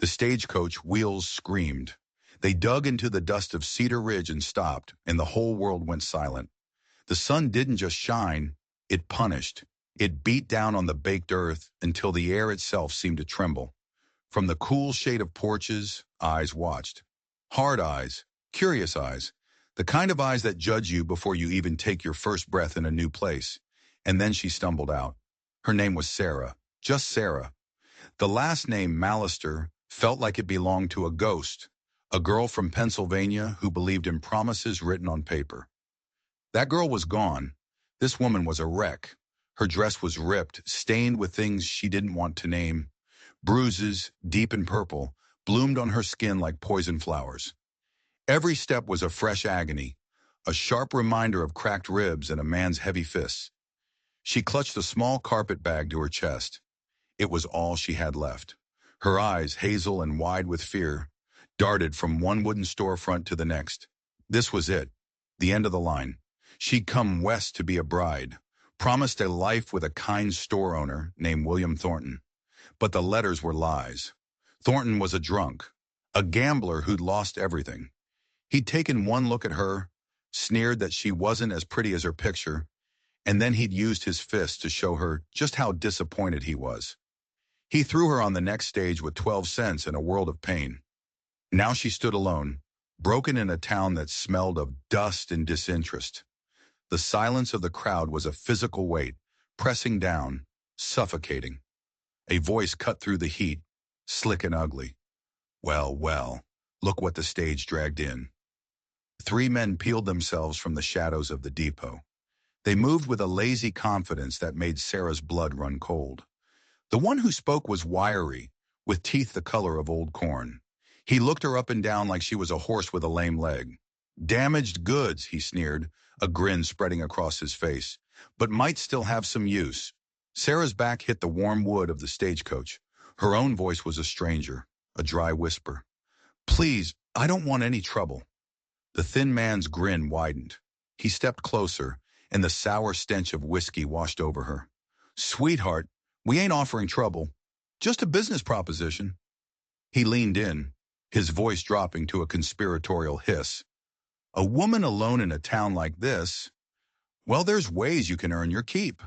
The stagecoach wheels screamed. They dug into the dust of Cedar Ridge and stopped, and the whole world went silent. The sun didn't just shine, it punished. It beat down on the baked earth until the air itself seemed to tremble. From the cool shade of porches, eyes watched. Hard eyes, curious eyes, the kind of eyes that judge you before you even take your first breath in a new place. And then she stumbled out. Her name was Sarah, just Sarah. The last name, Mallister, felt like it belonged to a ghost, a girl from Pennsylvania who believed in promises written on paper. That girl was gone. This woman was a wreck. Her dress was ripped, stained with things she didn't want to name. Bruises, deep and purple, bloomed on her skin like poison flowers. Every step was a fresh agony, a sharp reminder of cracked ribs and a man's heavy fists. She clutched a small carpet bag to her chest. It was all she had left. Her eyes, hazel and wide with fear, darted from one wooden storefront to the next. This was it, the end of the line. She'd come west to be a bride, promised a life with a kind store owner named William Thornton. But the letters were lies. Thornton was a drunk, a gambler who'd lost everything. He'd taken one look at her, sneered that she wasn't as pretty as her picture, and then he'd used his fist to show her just how disappointed he was. He threw her on the next stage with 12 cents and a world of pain. Now she stood alone, broken in a town that smelled of dust and disinterest. The silence of the crowd was a physical weight, pressing down, suffocating. A voice cut through the heat, slick and ugly. Well, well, look what the stage dragged in. Three men peeled themselves from the shadows of the depot. They moved with a lazy confidence that made Sarah's blood run cold. The one who spoke was wiry, with teeth the color of old corn. He looked her up and down like she was a horse with a lame leg. Damaged goods, he sneered, a grin spreading across his face, but might still have some use. Sarah's back hit the warm wood of the stagecoach. Her own voice was a stranger, a dry whisper. Please, I don't want any trouble. The thin man's grin widened. He stepped closer, and the sour stench of whiskey washed over her. Sweetheart, we ain't offering trouble, just a business proposition. He leaned in, his voice dropping to a conspiratorial hiss. A woman alone in a town like this, well, there's ways you can earn your keep.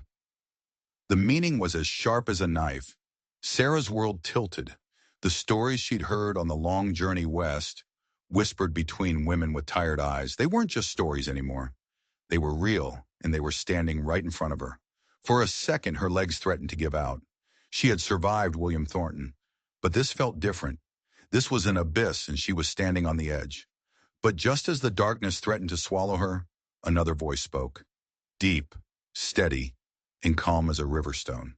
The meaning was as sharp as a knife. Sarah's world tilted. The stories she'd heard on the long journey west, whispered between women with tired eyes, they weren't just stories anymore. They were real, and they were standing right in front of her. For a second, her legs threatened to give out. She had survived William Thornton, but this felt different. This was an abyss, and she was standing on the edge. But just as the darkness threatened to swallow her, another voice spoke, deep, steady, and calm as a river stone.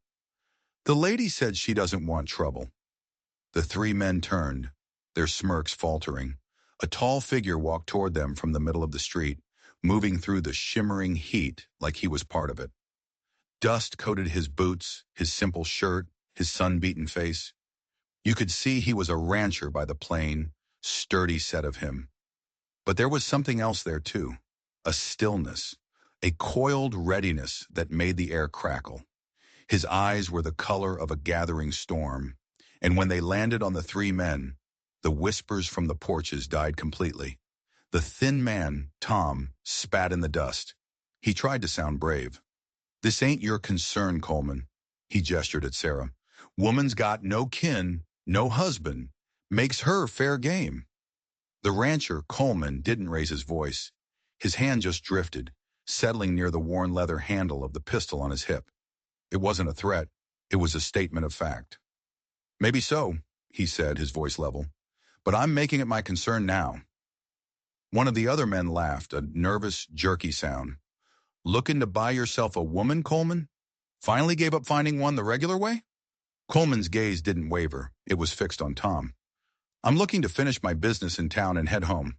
The lady said she doesn't want trouble. The three men turned, their smirks faltering. A tall figure walked toward them from the middle of the street, moving through the shimmering heat like he was part of it. Dust coated his boots, his simple shirt, his sun-beaten face. You could see he was a rancher by the plain, sturdy set of him. But there was something else there too, a stillness, a coiled readiness that made the air crackle. His eyes were the color of a gathering storm, and when they landed on the three men, the whispers from the porches died completely. The thin man, Tom, spat in the dust. He tried to sound brave. This ain't your concern, Coleman. He gestured at Sarah. Woman's got no kin, no husband. Makes her fair game. The rancher, Coleman, didn't raise his voice. His hand just drifted, settling near the worn leather handle of the pistol on his hip. It wasn't a threat. It was a statement of fact. Maybe so, he said, his voice level. But I'm making it my concern now. One of the other men laughed, a nervous, jerky sound. Looking to buy yourself a woman, Coleman? Finally gave up finding one the regular way? Coleman's gaze didn't waver. It was fixed on Tom. I'm looking to finish my business in town and head home.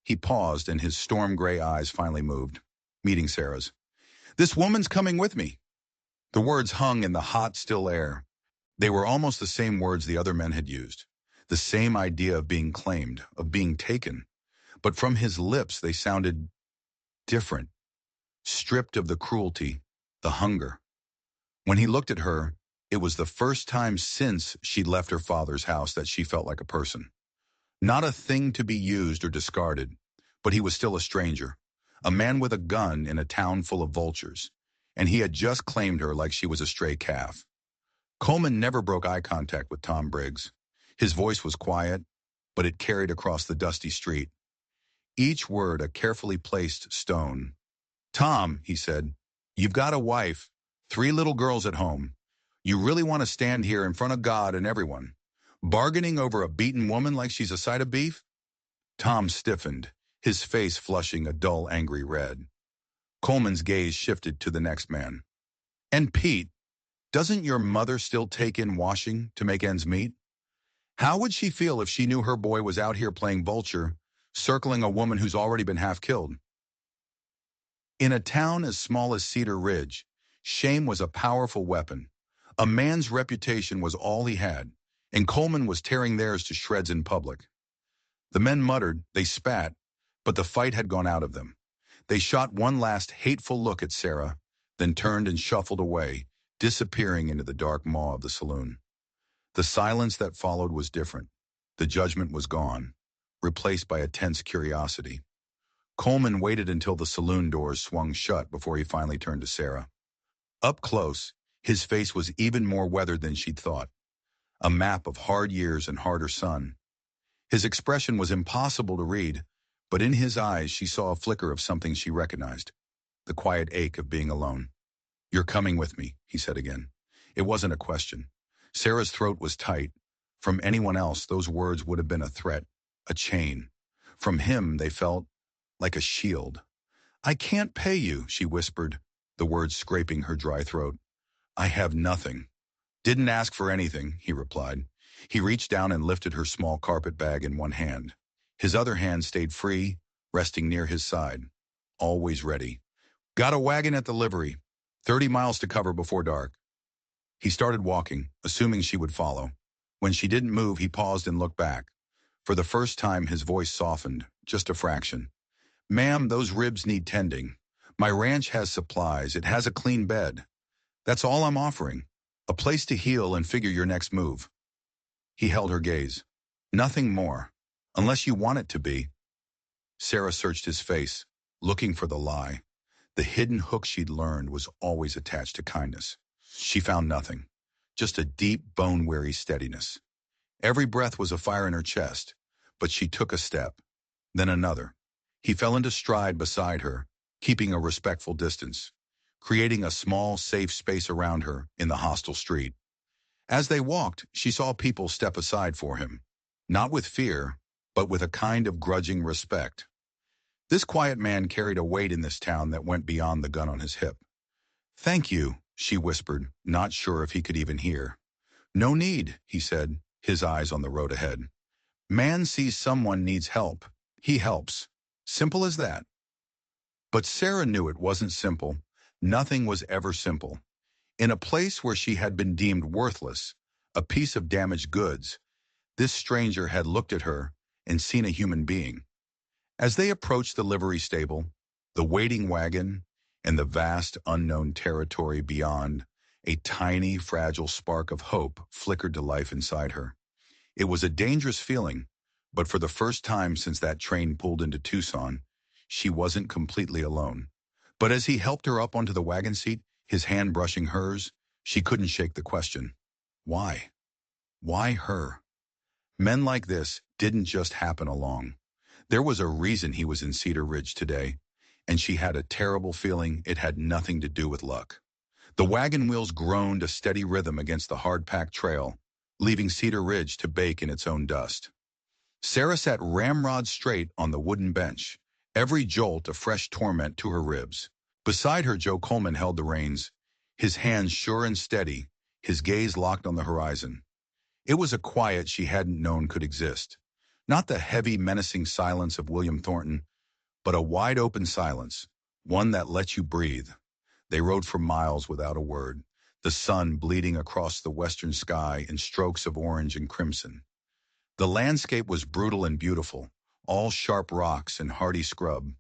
He paused, and his storm-gray eyes finally moved, meeting Sarah's. This woman's coming with me. The words hung in the hot, still air. They were almost the same words the other men had used. The same idea of being claimed, of being taken. But from his lips they sounded different, stripped of the cruelty, the hunger. When he looked at her, It was the first time since she'd left her father's house that she felt like a person. Not a thing to be used or discarded, but he was still a stranger, a man with a gun in a town full of vultures, and he had just claimed her like she was a stray calf. Coleman never broke eye contact with Tom Briggs. His voice was quiet, but it carried across the dusty street, each word a carefully placed stone. "Tom," he said, "you've got a wife, 3 little girls at home. You really want to stand here in front of God and everyone, bargaining over a beaten woman like she's a side of beef?" Tom stiffened, his face flushing a dull, angry red. Coleman's gaze shifted to the next man. "And Pete, doesn't your mother still take in washing to make ends meet? How would she feel if she knew her boy was out here playing vulture, circling a woman who's already been half killed?" In a town as small as Cedar Ridge, shame was a powerful weapon. A man's reputation was all he had, and Coleman was tearing theirs to shreds in public. The men muttered, they spat, but the fight had gone out of them. They shot one last hateful look at Sarah, then turned and shuffled away, disappearing into the dark maw of the saloon. The silence that followed was different. The judgment was gone, replaced by a tense curiosity. Coleman waited until the saloon doors swung shut before he finally turned to Sarah. Up close, his face was even more weathered than she'd thought, a map of hard years and harder sun. His expression was impossible to read, but in his eyes she saw a flicker of something she recognized, the quiet ache of being alone. "You're coming with me," he said again. It wasn't a question. Sarah's throat was tight. From anyone else, those words would have been a threat, a chain. From him, they felt like a shield. "I can't pay you," she whispered, the words scraping her dry throat. "I have nothing." "Didn't ask for anything," he replied. He reached down and lifted her small carpet bag in one hand. His other hand stayed free, resting near his side. Always ready. "Got a wagon at the livery. 30 miles to cover before dark." He started walking, assuming she would follow. When she didn't move, he paused and looked back. For the first time, his voice softened, just a fraction. "Ma'am, those ribs need tending. My ranch has supplies. It has a clean bed. That's all I'm offering. A place to heal and figure your next move." He held her gaze. "Nothing more. Unless you want it to be." Sarah searched his face, looking for the lie. The hidden hook she'd learned was always attached to kindness. She found nothing. Just a deep, bone-weary steadiness. Every breath was a fire in her chest, but she took a step, then another. He fell into stride beside her, keeping a respectful distance, creating a small, safe space around her in the hostile street. As they walked, she saw people step aside for him, not with fear, but with a kind of grudging respect. This quiet man carried a weight in this town that went beyond the gun on his hip. "Thank you," she whispered, not sure if he could even hear. "No need," he said, his eyes on the road ahead. "Man sees someone needs help. He helps. Simple as that." But Sarah knew it wasn't simple. Nothing was ever simple. In a place where she had been deemed worthless, a piece of damaged goods, this stranger had looked at her and seen a human being. As they approached the livery stable, the waiting wagon, and the vast unknown territory beyond, a tiny, fragile spark of hope flickered to life inside her. It was a dangerous feeling, but for the first time since that train pulled into Tucson, she wasn't completely alone. But as he helped her up onto the wagon seat, his hand brushing hers, she couldn't shake the question. Why? Why her? Men like this didn't just happen along. There was a reason he was in Cedar Ridge today, and she had a terrible feeling it had nothing to do with luck. The wagon wheels groaned a steady rhythm against the hard-packed trail, leaving Cedar Ridge to bake in its own dust. Sarah sat ramrod straight on the wooden bench, every jolt a fresh torment to her ribs. Beside her, Joe Coleman held the reins, his hands sure and steady, his gaze locked on the horizon. It was a quiet she hadn't known could exist. Not the heavy, menacing silence of William Thornton, but a wide-open silence, one that let you breathe. They rode for miles without a word, the sun bleeding across the western sky in strokes of orange and crimson. The landscape was brutal and beautiful, all sharp rocks and hardy scrub.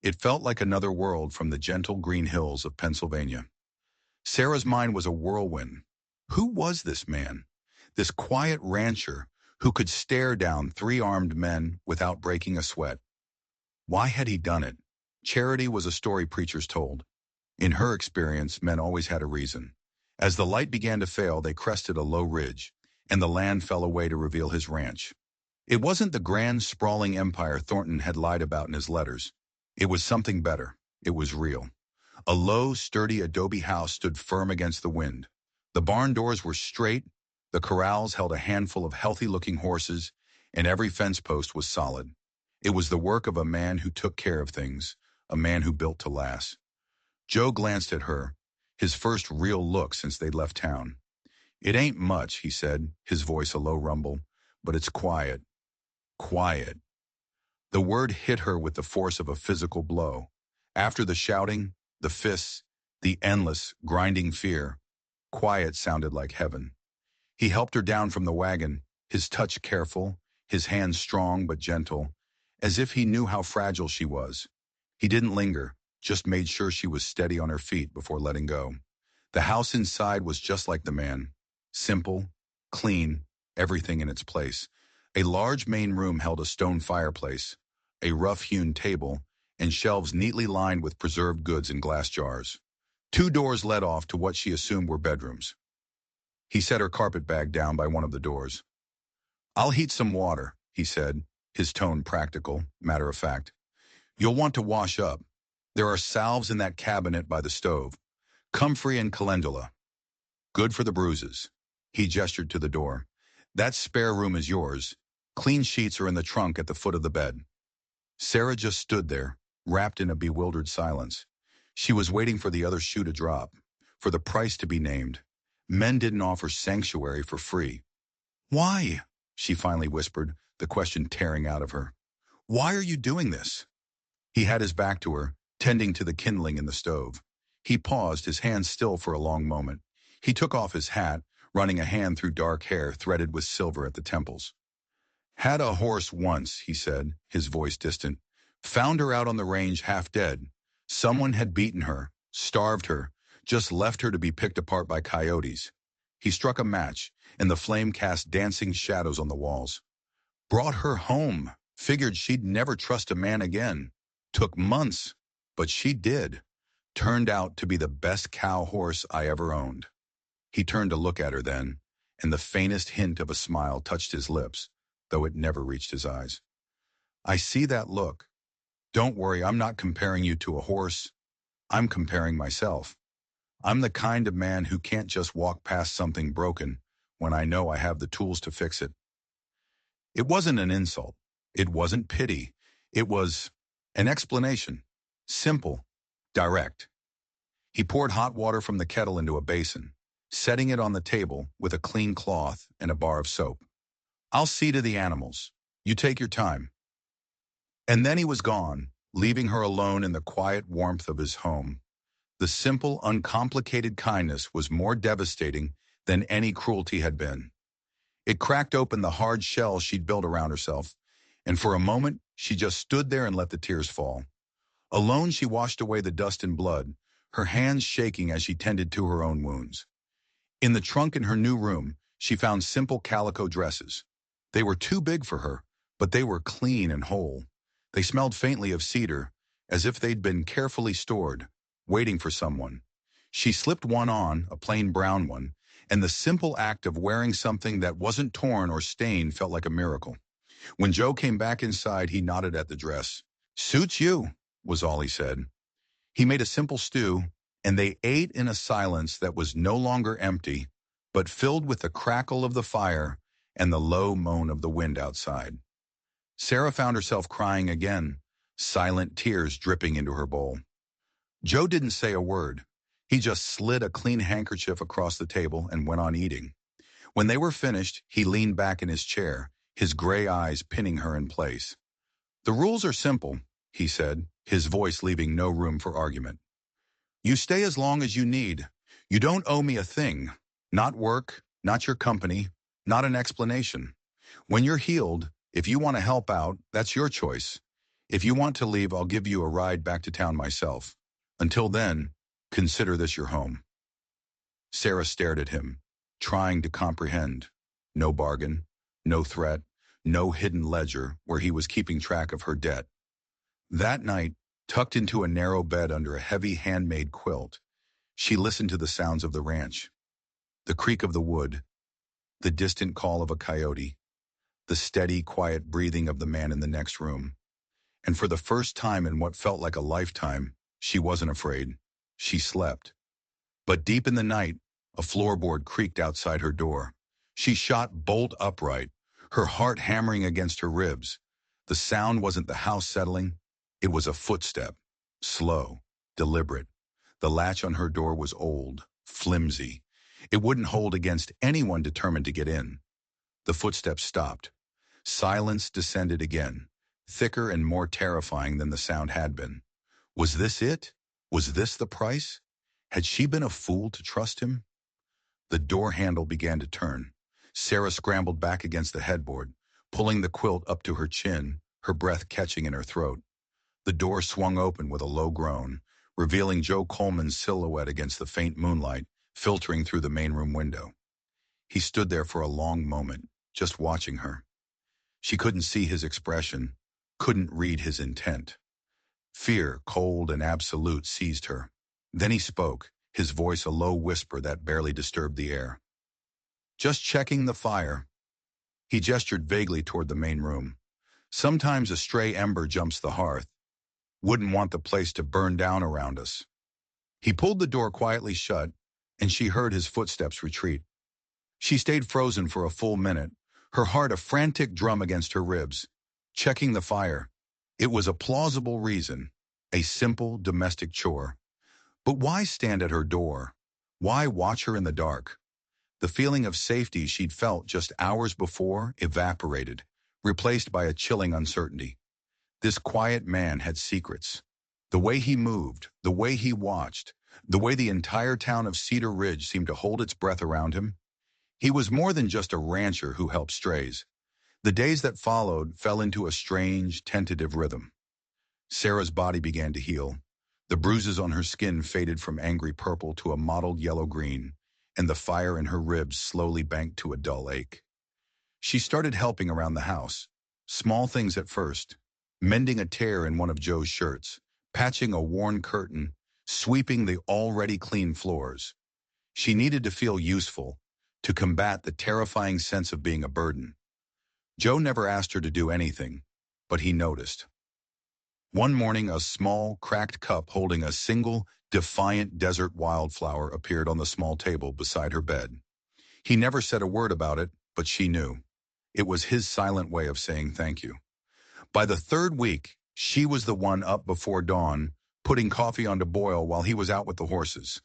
It felt like another world from the gentle green hills of Pennsylvania. Sarah's mind was a whirlwind. Who was this man? This quiet rancher who could stare down three armed men without breaking a sweat. Why had he done it? Charity was a story preachers told. In her experience, men always had a reason. As the light began to fail, they crested a low ridge, and the land fell away to reveal his ranch. It wasn't the grand, sprawling empire Thornton had lied about in his letters. It was something better. It was real. A low, sturdy adobe house stood firm against the wind. The barn doors were straight, the corrals held a handful of healthy-looking horses, and every fence post was solid. It was the work of a man who took care of things, a man who built to last. Joe glanced at her, his first real look since they'd left town. "It ain't much," he said, his voice a low rumble, "but it's quiet. Quiet." The word hit her with the force of a physical blow. After the shouting, the fists, the endless, grinding fear, quiet sounded like heaven. He helped her down from the wagon, his touch careful, his hands strong but gentle, as if he knew how fragile she was. He didn't linger, just made sure she was steady on her feet before letting go. The house inside was just like the man. Simple, clean, everything in its place. A large main room held a stone fireplace, a rough-hewn table, and shelves neatly lined with preserved goods in glass jars. Two doors led off to what she assumed were bedrooms. He set her carpet bag down by one of the doors. "I'll heat some water," he said, his tone practical, matter of fact. "You'll want to wash up. There are salves in that cabinet by the stove. Comfrey and calendula. Good for the bruises." He gestured to the door. "That spare room is yours. Clean sheets are in the trunk at the foot of the bed." Sarah just stood there, wrapped in a bewildered silence. She was waiting for the other shoe to drop, for the price to be named. Men didn't offer sanctuary for free. "Why?" she finally whispered, the question tearing out of her. "Why are you doing this?" He had his back to her, tending to the kindling in the stove. He paused, his hands still for a long moment. He took off his hat, running a hand through dark hair threaded with silver at the temples. "Had a horse once," he said, his voice distant. "Found her out on the range half dead. Someone had beaten her, starved her, just left her to be picked apart by coyotes." He struck a match, and the flame cast dancing shadows on the walls. "Brought her home. Figured she'd never trust a man again. Took months, but she did. Turned out to be the best cow horse I ever owned." He turned to look at her then, and the faintest hint of a smile touched his lips, though it never reached his eyes. "I see that look. Don't worry, I'm not comparing you to a horse. I'm comparing myself. I'm the kind of man who can't just walk past something broken when I know I have the tools to fix it." It wasn't an insult. It wasn't pity. It was an explanation. Simple, direct. He poured hot water from the kettle into a basin, setting it on the table with a clean cloth and a bar of soap. "I'll see to the animals. You take your time." And then he was gone, leaving her alone in the quiet warmth of his home. The simple, uncomplicated kindness was more devastating than any cruelty had been. It cracked open the hard shell she'd built around herself, and for a moment she just stood there and let the tears fall. Alone she washed away the dust and blood, her hands shaking as she tended to her own wounds. In the trunk in her new room, she found simple calico dresses. They were too big for her, but they were clean and whole. They smelled faintly of cedar, as if they'd been carefully stored, waiting for someone. She slipped one on, a plain brown one, and the simple act of wearing something that wasn't torn or stained felt like a miracle. When Joe came back inside, he nodded at the dress. "Suits you," was all he said. He made a simple stew, and they ate in a silence that was no longer empty, but filled with the crackle of the fire and the low moan of the wind outside. Sarah found herself crying again, silent tears dripping into her bowl. Joe didn't say a word. He just slid a clean handkerchief across the table and went on eating. When they were finished, he leaned back in his chair, his gray eyes pinning her in place. "The rules are simple," he said, his voice leaving no room for argument. "You stay as long as you need. You don't owe me a thing. Not work, not your company, not an explanation. When you're healed, if you want to help out, that's your choice. If you want to leave, I'll give you a ride back to town myself. Until then, consider this your home." Sarah stared at him. trying to comprehend. No bargain, no threat, no hidden ledger where he was keeping track of her debt. That night, tucked into a narrow bed under a heavy handmade quilt, she listened to the sounds of the ranch, the creak of the wood, the distant call of a coyote, the steady, quiet breathing of the man in the next room. And for the first time in what felt like a lifetime, she wasn't afraid. She slept. But deep in the night, a floorboard creaked outside her door. She shot bolt upright, her heart hammering against her ribs. The sound wasn't the house settling, it was a footstep. Slow, deliberate. The latch on her door was old, flimsy. It wouldn't hold against anyone determined to get in. The footsteps stopped. Silence descended again, thicker and more terrifying than the sound had been. Was this it? Was this the price? Had she been a fool to trust him? The door handle began to turn. Sarah scrambled back against the headboard, pulling the quilt up to her chin, her breath catching in her throat. The door swung open with a low groan, revealing Joe Coleman's silhouette against the faint moonlight filtering through the main room window. He stood there for a long moment, just watching her. She couldn't see his expression, couldn't read his intent. Fear, cold and absolute, seized her. Then he spoke, his voice a low whisper that barely disturbed the air. Just checking the fire. He gestured vaguely toward the main room. Sometimes a stray ember jumps the hearth. Wouldn't want the place to burn down around us. He pulled the door quietly shut, and she heard his footsteps retreat. She stayed frozen for a full minute, her heart a frantic drum against her ribs. Checking the fire. It was a plausible reason, a simple domestic chore. But why stand at her door? Why watch her in the dark? The feeling of safety she'd felt just hours before evaporated, replaced by a chilling uncertainty. This quiet man had secrets. The way he moved, the way he watched, the way the entire town of Cedar Ridge seemed to hold its breath around him. He was more than just a rancher who helped strays. The days that followed fell into a strange, tentative rhythm. Sarah's body began to heal. The bruises on her skin faded from angry purple to a mottled yellow-green, and the fire in her ribs slowly banked to a dull ache. She started helping around the house. Small things at first. Mending a tear in one of Joe's shirts, patching a worn curtain, sweeping the already clean floors. She needed to feel useful, to combat the terrifying sense of being a burden. Joe never asked her to do anything, but he noticed. One morning, a small, cracked cup holding a single, defiant desert wildflower appeared on the small table beside her bed. He never said a word about it, but she knew. It was his silent way of saying thank you. By the third week, she was the one up before dawn, putting coffee on to boil while he was out with the horses.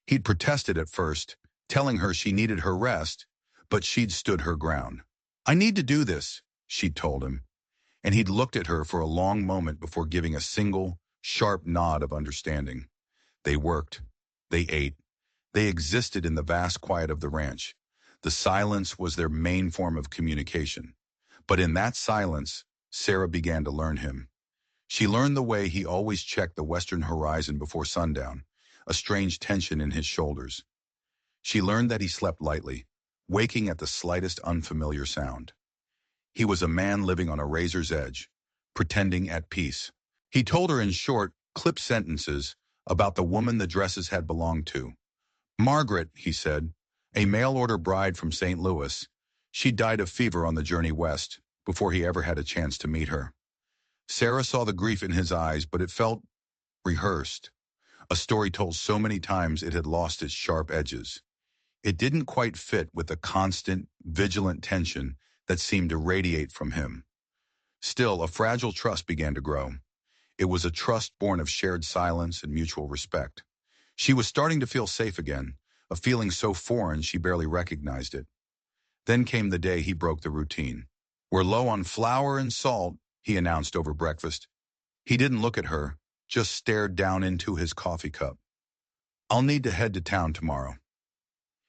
He'd protested at first, telling her she needed her rest, but she'd stood her ground. I need to do this, she'd told him, and he'd looked at her for a long moment before giving a single, sharp nod of understanding. They worked. They ate. They existed in the vast quiet of the ranch. The silence was their main form of communication. But in that silence, Sarah began to learn him. She learned the way he always checked the western horizon before sundown, a strange tension in his shoulders. She learned that he slept lightly, waking at the slightest unfamiliar sound. He was a man living on a razor's edge, pretending at peace. He told her in short, clipped sentences about the woman the dresses had belonged to. Margaret, he said, a mail-order bride from St. Louis. She died of fever on the journey west, before he ever had a chance to meet her. Sarah saw the grief in his eyes, but it felt rehearsed. A story told so many times it had lost its sharp edges. It didn't quite fit with the constant, vigilant tension that seemed to radiate from him. Still, a fragile trust began to grow. It was a trust born of shared silence and mutual respect. She was starting to feel safe again, a feeling so foreign she barely recognized it. Then came the day he broke the routine. We're low on flour and salt, he announced over breakfast. He didn't look at her, just stared down into his coffee cup. I'll need to head to town tomorrow.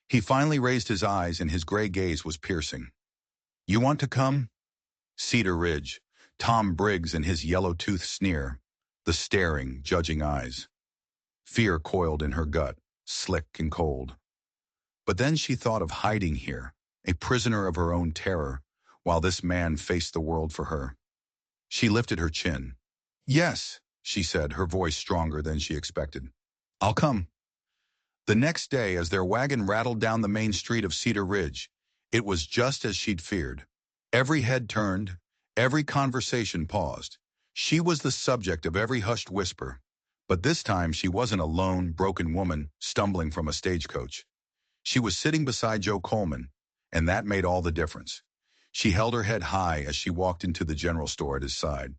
He finally raised his eyes and his gray gaze was piercing. You want to come? Cedar Ridge, Tom Briggs and his yellow-toothed sneer, the staring, judging eyes. Fear coiled in her gut, slick and cold. But then she thought of hiding here, a prisoner of her own terror, while this man faced the world for her. She lifted her chin. "Yes," she said, her voice stronger than she expected. "I'll come." The next day, as their wagon rattled down the main street of Cedar Ridge, it was just as she'd feared. Every head turned, every conversation paused. She was the subject of every hushed whisper. But this time she wasn't a lone, broken woman stumbling from a stagecoach. She was sitting beside Joe Coleman, and that made all the difference. She held her head high as she walked into the general store at his side.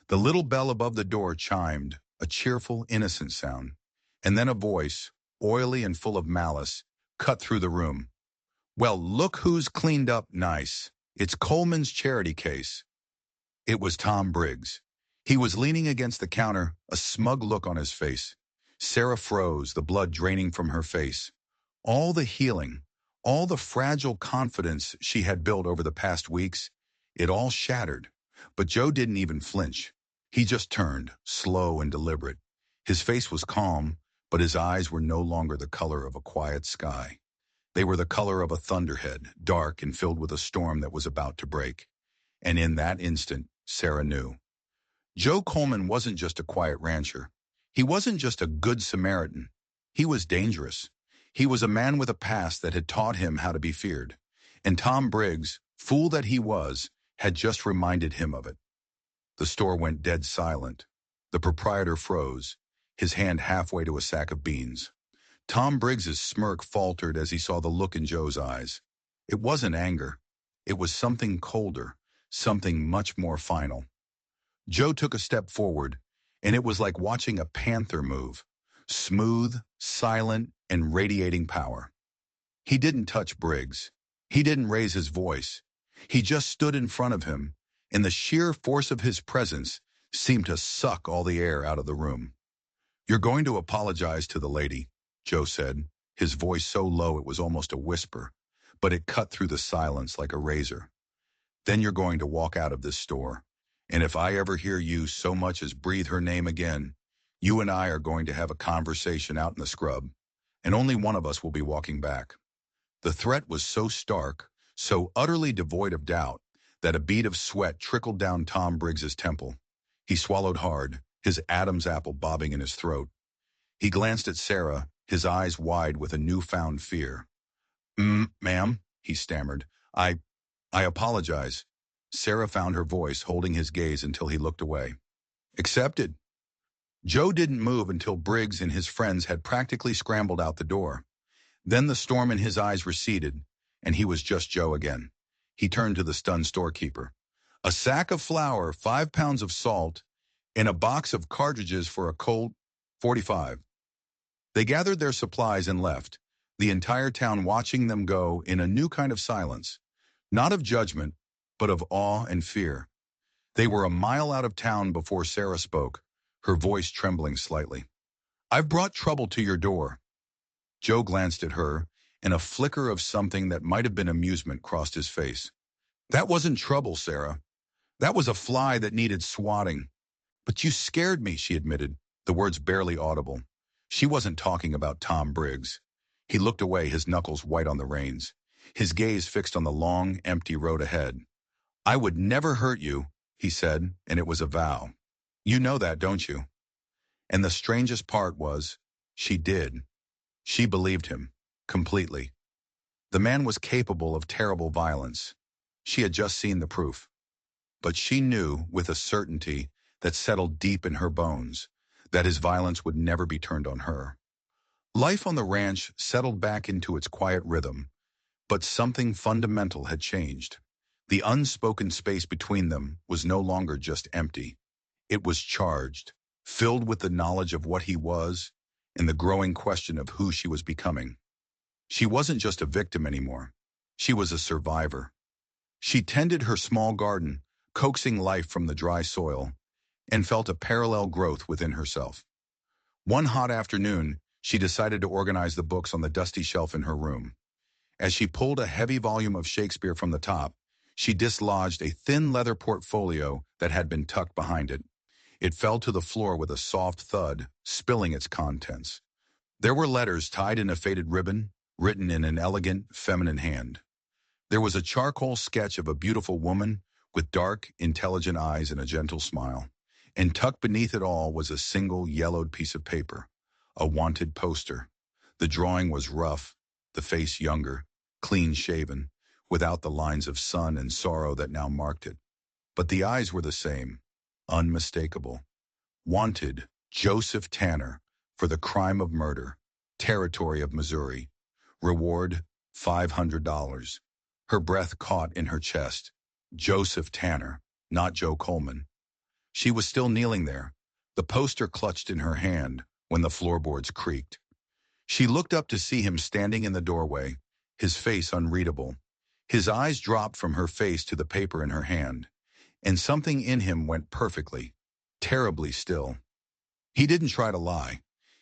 The little bell above the door chimed, a cheerful, innocent sound. And then a voice, oily and full of malice, cut through the room. "Well, look who's cleaned up nice. It's Coleman's charity case." It was Tom Briggs. He was leaning against the counter, a smug look on his face. Sarah froze, the blood draining from her face. All the healing, all the fragile confidence she had built over the past weeks, it all shattered. But Joe didn't even flinch. He just turned, slow and deliberate. His face was calm, but his eyes were no longer the color of a quiet sky. They were the color of a thunderhead, dark and filled with a storm that was about to break. And in that instant, Sarah knew. Joe Coleman wasn't just a quiet rancher. He wasn't just a good Samaritan. He was dangerous. He was a man with a past that had taught him how to be feared. And Tom Briggs, fool that he was, had just reminded him of it. The store went dead silent. The proprietor froze, his hand halfway to a sack of beans. Tom Briggs's smirk faltered as he saw the look in Joe's eyes. It wasn't anger. It was something colder, something much more final. Joe took a step forward, and it was like watching a panther move, smooth, silent, and radiating power. He didn't touch Briggs. He didn't raise his voice. He just stood in front of him, and the sheer force of his presence seemed to suck all the air out of the room. "You're going to apologize to the lady," Joe said, his voice so low it was almost a whisper, but it cut through the silence like a razor. "Then you're going to walk out of this store. And if I ever hear you so much as breathe her name again, you and I are going to have a conversation out in the scrub, and only one of us will be walking back." The threat was so stark, so utterly devoid of doubt, that a bead of sweat trickled down Tom Briggs's temple. He swallowed hard, his Adam's apple bobbing in his throat. He glanced at Sarah, his eyes wide with a newfound fear. Ma'am," he stammered. I apologize." Sarah found her voice, holding his gaze until he looked away. "Accepted." Joe didn't move until Briggs and his friends had practically scrambled out the door. Then the storm in his eyes receded, and he was just Joe again. He turned to the stunned storekeeper. "A sack of flour, 5 pounds of salt, and a box of cartridges for a Colt .45. They gathered their supplies and left, the entire town watching them go in a new kind of silence. Not of judgment, but of awe and fear. They were a mile out of town before Sarah spoke, her voice trembling slightly. "I've brought trouble to your door." Joe glanced at her, and a flicker of something that might have been amusement crossed his face. "That wasn't trouble, Sarah. That was a fly that needed swatting." "But you scared me," she admitted, the words barely audible. She wasn't talking about Tom Briggs. He looked away, his knuckles white on the reins, his gaze fixed on the long, empty road ahead. "I would never hurt you," he said, and it was a vow. "You know that, don't you?" And the strangest part was, she did. She believed him, completely. The man was capable of terrible violence. She had just seen the proof. But she knew, with a certainty that settled deep in her bones, that his violence would never be turned on her. Life on the ranch settled back into its quiet rhythm, but something fundamental had changed. The unspoken space between them was no longer just empty. It was charged, filled with the knowledge of what he was and the growing question of who she was becoming. She wasn't just a victim anymore. She was a survivor. She tended her small garden, coaxing life from the dry soil, and felt a parallel growth within herself. One hot afternoon, she decided to organize the books on the dusty shelf in her room. As she pulled a heavy volume of Shakespeare from the top, she dislodged a thin leather portfolio that had been tucked behind it. It fell to the floor with a soft thud, spilling its contents. There were letters tied in a faded ribbon, written in an elegant, feminine hand. There was a charcoal sketch of a beautiful woman with dark, intelligent eyes and a gentle smile. And tucked beneath it all was a single yellowed piece of paper, a wanted poster. The drawing was rough, the face younger, clean-shaven, without the lines of sun and sorrow that now marked it. But the eyes were the same, unmistakable. Wanted, Joseph Tanner, for the crime of murder, territory of Missouri. Reward, $500. Her breath caught in her chest. Joseph Tanner, not Joe Coleman. She was still kneeling there, the poster clutched in her hand, when the floorboards creaked. She looked up to see him standing in the doorway, his face unreadable. His eyes dropped from her face to the paper in her hand, and something in him went perfectly, terribly still. He didn't try to lie.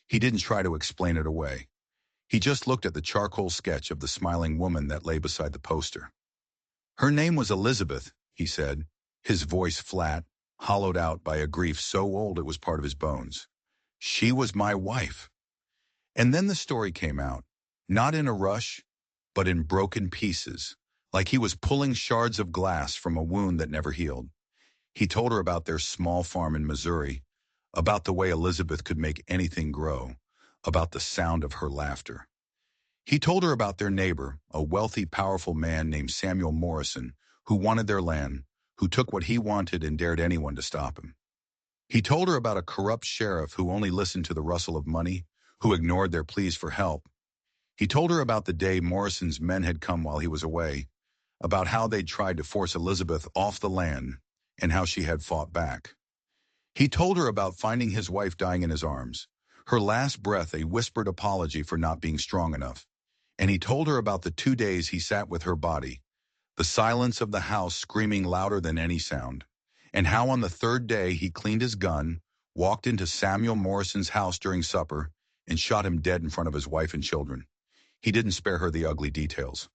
He didn't try to explain it away. He just looked at the charcoal sketch of the smiling woman that lay beside the poster. Her name was Elizabeth, he said, his voice flat, hollowed out by a grief so old it was part of his bones. She was my wife. And then the story came out, not in a rush, but in broken pieces, like he was pulling shards of glass from a wound that never healed. He told her about their small farm in Missouri, about the way Elizabeth could make anything grow, about the sound of her laughter. He told her about their neighbor, a wealthy, powerful man named Samuel Morrison, who wanted their land, who took what he wanted and dared anyone to stop him. He told her about a corrupt sheriff who only listened to the rustle of money, who ignored their pleas for help. He told her about the day Morrison's men had come while he was away, about how they'd tried to force Elizabeth off the land, and how she had fought back. He told her about finding his wife dying in his arms, her last breath a whispered apology for not being strong enough. And he told her about the 2 days he sat with her body, the silence of the house screaming louder than any sound, and how on the 3rd day he cleaned his gun, walked into Samuel Morrison's house during supper, and shot him dead in front of his wife and children. He didn't spare her the ugly details.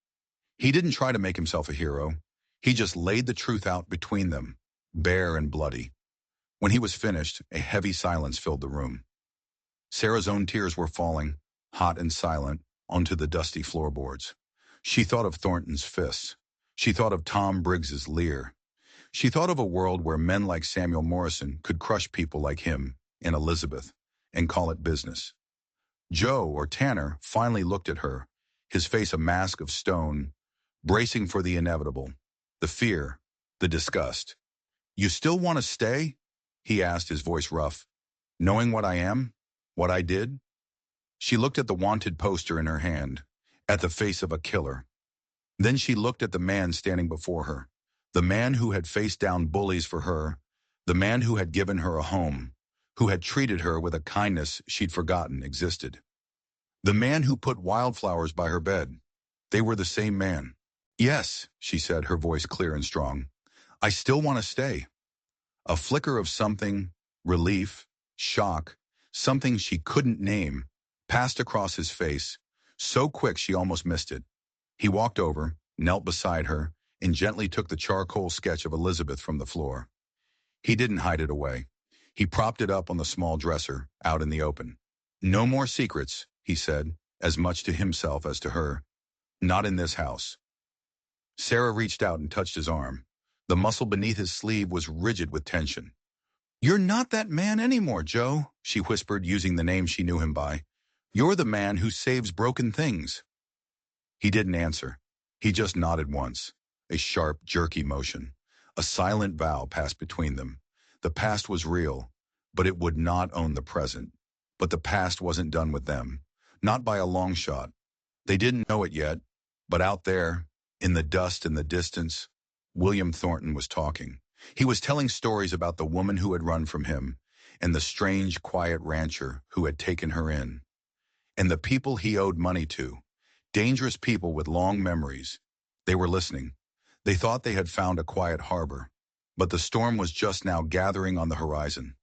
He didn't try to make himself a hero. He just laid the truth out between them, bare and bloody. When he was finished, a heavy silence filled the room. Sarah's own tears were falling, hot and silent, onto the dusty floorboards. She thought of Thornton's fists. She thought of Tom Briggs's leer. She thought of a world where men like Samuel Morrison could crush people like him and Elizabeth and call it business. Joe, or Tanner, finally looked at her, his face a mask of stone, bracing for the inevitable, the fear, the disgust. You still want to stay? He asked, his voice rough. Knowing what I am? What I did? She looked at the wanted poster in her hand, at the face of a killer. Then she looked at the man standing before her, the man who had faced down bullies for her, the man who had given her a home, who had treated her with a kindness she'd forgotten existed. The man who put wildflowers by her bed. They were the same man. Yes, she said, her voice clear and strong. I still want to stay. A flicker of something, relief, shock, something she couldn't name, passed across his face, so quick she almost missed it. He walked over, knelt beside her, and gently took the charcoal sketch of Elizabeth from the floor. He didn't hide it away. He propped it up on the small dresser, out in the open. No more secrets, he said, as much to himself as to her. Not in this house. Sarah reached out and touched his arm. The muscle beneath his sleeve was rigid with tension. You're not that man anymore, Joe, she whispered, using the name she knew him by. You're the man who saves broken things. He didn't answer. He just nodded once, a sharp, jerky motion. A silent vow passed between them. The past was real, but it would not own the present. But the past wasn't done with them, not by a long shot. They didn't know it yet, but out there, in the dust and the distance, William Thornton was talking. He was telling stories about the woman who had run from him, and the strange, quiet rancher who had taken her in, and the people he owed money to, dangerous people with long memories. They were listening. They thought they had found a quiet harbor, but the storm was just now gathering on the horizon.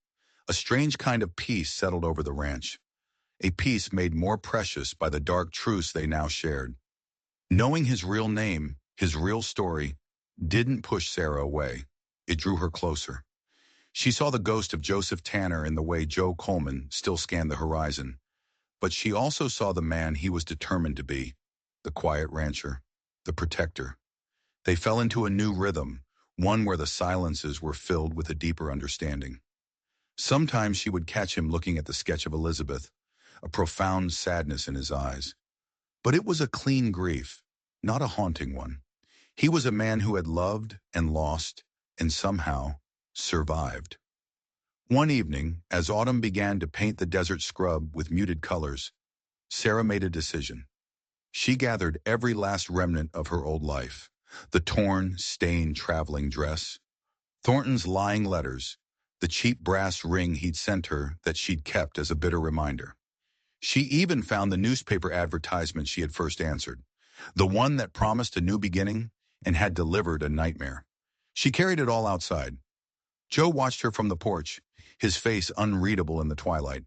A strange kind of peace settled over the ranch, a peace made more precious by the dark truths they now shared. Knowing his real name, his real story, didn't push Sarah away. It drew her closer. She saw the ghost of Joseph Tanner in the way Joe Coleman still scanned the horizon, but she also saw the man he was determined to be. the quiet rancher, the protector. They fell into a new rhythm, one where the silences were filled with a deeper understanding. Sometimes she would catch him looking at the sketch of Elizabeth, a profound sadness in his eyes. But it was a clean grief, not a haunting one. He was a man who had loved and lost and somehow survived. One evening, as autumn began to paint the desert scrub with muted colors, Sarah made a decision. She gathered every last remnant of her old life, the torn, stained traveling dress, Thornton's lying letters, the cheap brass ring he'd sent her that she'd kept as a bitter reminder. She even found the newspaper advertisement she had first answered, the one that promised a new beginning and had delivered a nightmare. She carried it all outside. Joe watched her from the porch, his face unreadable in the twilight.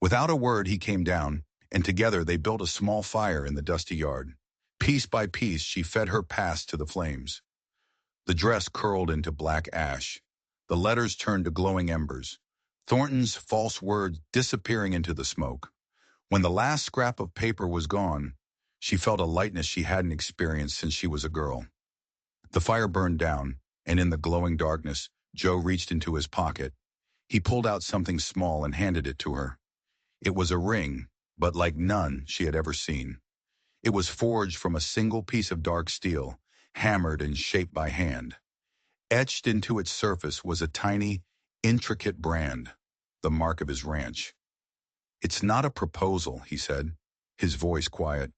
Without a word, he came down, and together they built a small fire in the dusty yard. Piece by piece, she fed her past to the flames. The dress curled into black ash. The letters turned to glowing embers. Thornton's false words disappearing into the smoke. When the last scrap of paper was gone, she felt a lightness she hadn't experienced since she was a girl. The fire burned down, and in the glowing darkness, Joe reached into his pocket. He pulled out something small and handed it to her. It was a ring, but like none she had ever seen. It was forged from a single piece of dark steel, hammered and shaped by hand. Etched into its surface was a tiny, intricate brand, the mark of his ranch. "It's not a proposal," he said, his voice quiet,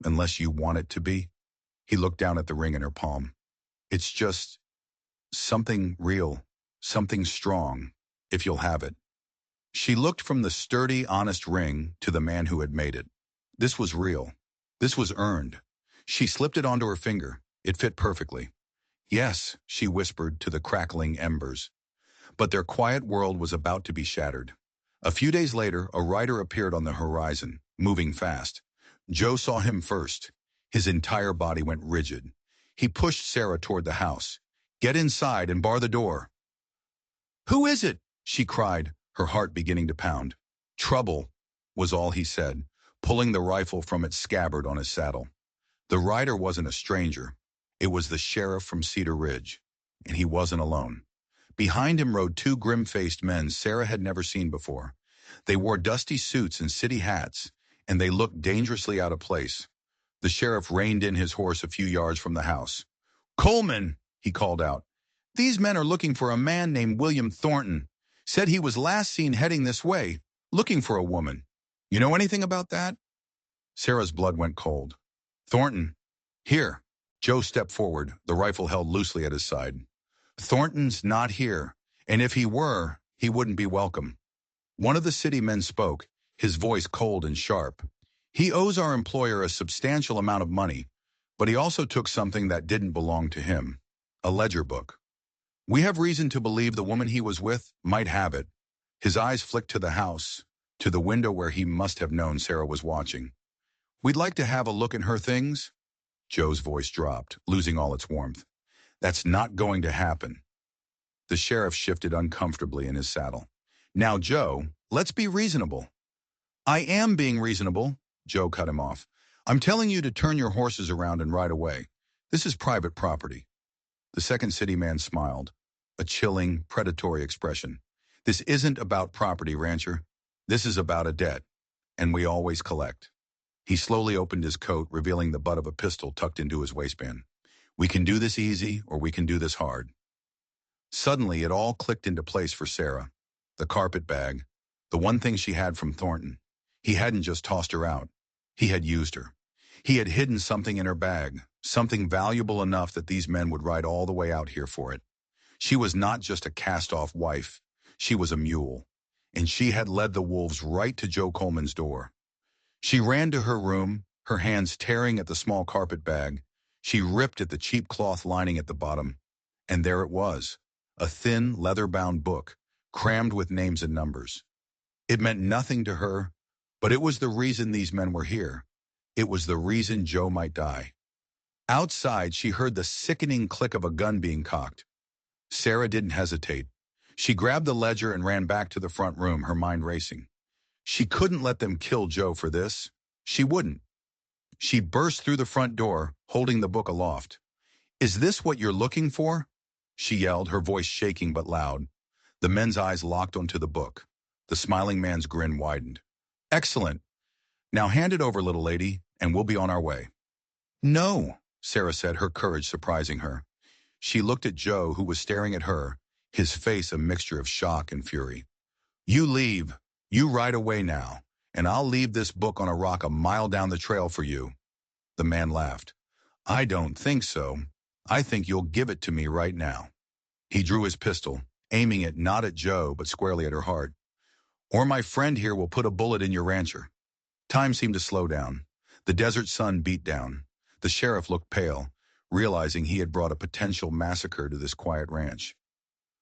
"unless you want it to be." He looked down at the ring in her palm. "It's just something real, something strong, if you'll have it." She looked from the sturdy, honest ring to the man who had made it. This was real. This was earned. She slipped it onto her finger. It fit perfectly. "Yes," she whispered to the crackling embers. But their quiet world was about to be shattered. A few days later, a rider appeared on the horizon, moving fast. Joe saw him first. His entire body went rigid. He pushed Sarah toward the house. "Get inside and bar the door." "Who is it?" she cried, her heart beginning to pound. "Trouble," was all he said, pulling the rifle from its scabbard on his saddle. The rider wasn't a stranger. It was the sheriff from Cedar Ridge, and he wasn't alone. Behind him rode two grim-faced men Sarah had never seen before. They wore dusty suits and city hats, and they looked dangerously out of place. The sheriff reined in his horse a few yards from the house. "Coleman," he called out, "these men are looking for a man named William Thornton. Said he was last seen heading this way, looking for a woman. You know anything about that?" Sarah's blood went cold. "Thornton, here." Joe stepped forward, the rifle held loosely at his side. "Thornton's not here, and if he were, he wouldn't be welcome." One of the city men spoke, his voice cold and sharp. "He owes our employer a substantial amount of money, but he also took something that didn't belong to him, a ledger book. We have reason to believe the woman he was with might have it." His eyes flicked to the house, to the window where he must have known Sarah was watching. "We'd like to have a look at her things." Joe's voice dropped, losing all its warmth. "That's not going to happen." The sheriff shifted uncomfortably in his saddle. "Now, Joe, let's be reasonable." "I am being reasonable," Joe cut him off. "I'm telling you to turn your horses around and ride away. This is private property." The second city man smiled, a chilling, predatory expression. "This isn't about property, rancher. This is about a debt, and we always collect." He slowly opened his coat, revealing the butt of a pistol tucked into his waistband. "We can do this easy, or we can do this hard." Suddenly, it all clicked into place for Sarah. The carpet bag, the one thing she had from Thornton. He hadn't just tossed her out. He had used her. He had hidden something in her bag, something valuable enough that these men would ride all the way out here for it. She was not just a cast-off wife. She was a mule. And she had led the wolves right to Joe Coleman's door. She ran to her room, her hands tearing at the small carpet bag. She ripped at the cheap cloth lining at the bottom. And there it was, a thin, leather-bound book, crammed with names and numbers. It meant nothing to her, but it was the reason these men were here. It was the reason Joe might die. Outside, she heard the sickening click of a gun being cocked. Sarah didn't hesitate. She grabbed the ledger and ran back to the front room, her mind racing. She couldn't let them kill Joe for this. She wouldn't. She burst through the front door, holding the book aloft. "Is this what you're looking for?" she yelled, her voice shaking but loud. The men's eyes locked onto the book. The smiling man's grin widened. "Excellent. Now hand it over, little lady, and we'll be on our way." "No," Sarah said, her courage surprising her. She looked at Joe, who was staring at her, his face a mixture of shock and fury. "You leave. You right away now, and I'll leave this book on a rock a mile down the trail for you." The man laughed. "I don't think so. I think you'll give it to me right now." He drew his pistol, aiming it not at Joe but squarely at her heart. "Or my friend here will put a bullet in your rancher." Time seemed to slow down. The desert sun beat down. The sheriff looked pale, realizing he had brought a potential massacre to this quiet ranch.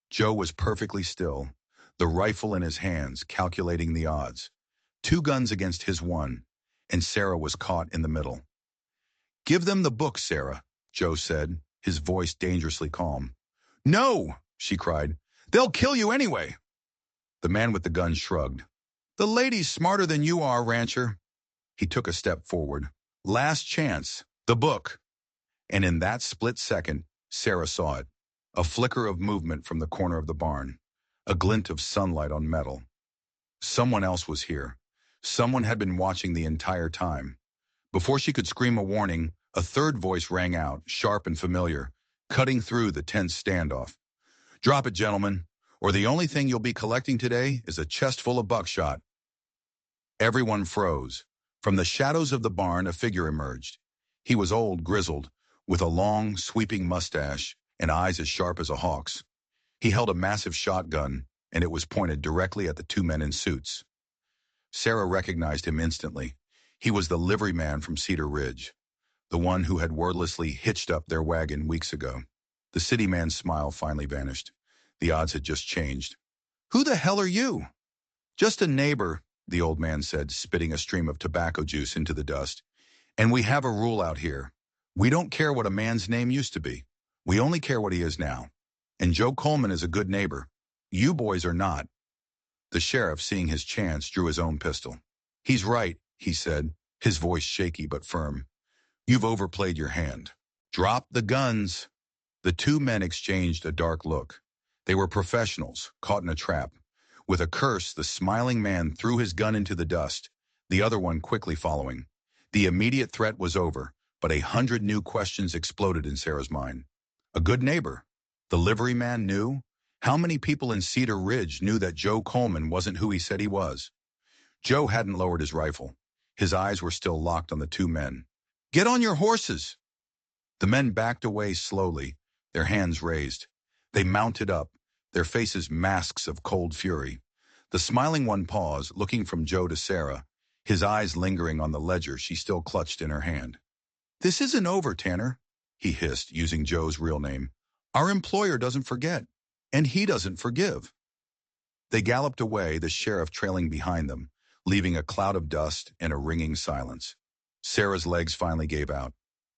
Joe was perfectly still, the rifle in his hands, calculating the odds. 2 guns against his 1, and Sarah was caught in the middle. "Give them the book, Sarah," Joe said, his voice dangerously calm. "No!" she cried. "They'll kill you anyway." The man with the gun shrugged. "The lady's smarter than you are, rancher." He took a step forward. "Last chance. The book." And in that split second, Sarah saw it. A flicker of movement from the corner of the barn. A glint of sunlight on metal. Someone else was here. Someone had been watching the entire time. Before she could scream a warning, a third voice rang out, sharp and familiar, cutting through the tense standoff. "Drop it, gentlemen, or the only thing you'll be collecting today is a chest full of buckshot." Everyone froze. From the shadows of the barn, a figure emerged. He was old, grizzled, with a long, sweeping mustache and eyes as sharp as a hawk's. He held a massive shotgun, and it was pointed directly at the 2 men in suits. Sarah recognized him instantly. He was the liveryman from Cedar Ridge, the one who had wordlessly hitched up their wagon weeks ago. The city man's smile finally vanished. The odds had just changed. "Who the hell are you?" "Just a neighbor," the old man said, spitting a stream of tobacco juice into the dust. "And we have a rule out here. We don't care what a man's name used to be. We only care what he is now. And Joe Coleman is a good neighbor. You boys are not." The sheriff, seeing his chance, drew his own pistol. "He's right," he said, his voice shaky but firm. "You've overplayed your hand. Drop the guns." The 2 men exchanged a dark look. They were professionals, caught in a trap. With a curse, the smiling man threw his gun into the dust, the other one quickly following. The immediate threat was over, but 100 new questions exploded in Sarah's mind. A good neighbor. The liveryman knew? How many people in Cedar Ridge knew that Joe Coleman wasn't who he said he was? Joe hadn't lowered his rifle. His eyes were still locked on the 2 men. "Get on your horses!" The men backed away slowly, their hands raised. They mounted up, their faces masks of cold fury. The smiling one paused, looking from Joe to Sarah, his eyes lingering on the ledger she still clutched in her hand. "This isn't over, Tanner," he hissed, using Joe's real name. "Our employer doesn't forget, and he doesn't forgive." They galloped away, the sheriff trailing behind them, leaving a cloud of dust and a ringing silence. Sarah's legs finally gave out,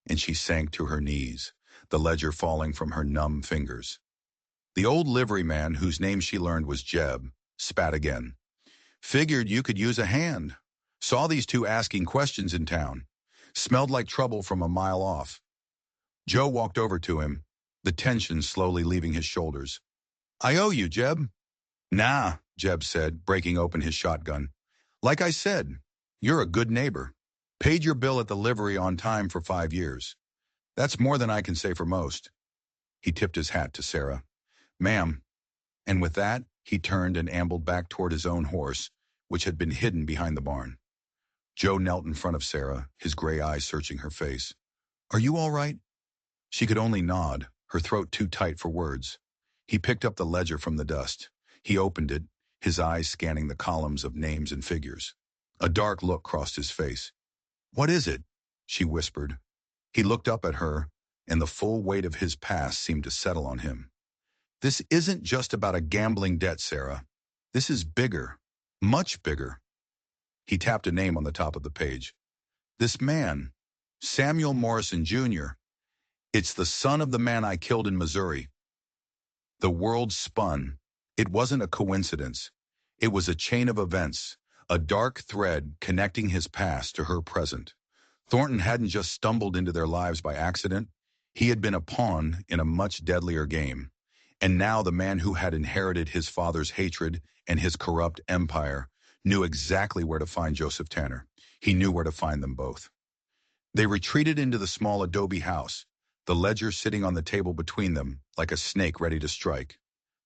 and she sank to her knees, the ledger falling from her numb fingers. The old liveryman, whose name she learned was Jeb, spat again. "Figured you could use a hand. Saw these 2 asking questions in town. Smelled like trouble from a mile off." Joe walked over to him, the tension slowly leaving his shoulders. "I owe you, Jeb." "Nah," Jeb said, breaking open his shotgun. "Like I said, you're a good neighbor. Paid your bill at the livery on time for 5 years. That's more than I can say for most." He tipped his hat to Sarah. "Ma'am." And with that, he turned and ambled back toward his own horse, which had been hidden behind the barn. Joe knelt in front of Sarah, his gray eyes searching her face. "Are you all right?" She could only nod, her throat too tight for words. He picked up the ledger from the dust. He opened it, his eyes scanning the columns of names and figures. A dark look crossed his face. "What is it?" she whispered. He looked up at her, and the full weight of his past seemed to settle on him. "This isn't just about a gambling debt, Sarah. This is bigger, much bigger." He tapped a name on the top of the page. "This man, Samuel Morrison, Jr. It's the son of the man I killed in Missouri." The world spun. It wasn't a coincidence. It was a chain of events, a dark thread connecting his past to her present. Thornton hadn't just stumbled into their lives by accident. He had been a pawn in a much deadlier game. And now the man who had inherited his father's hatred and his corrupt empire knew exactly where to find Joseph Tanner. He knew where to find them both. They retreated into the small adobe house, the ledger sitting on the table between them, like a snake ready to strike.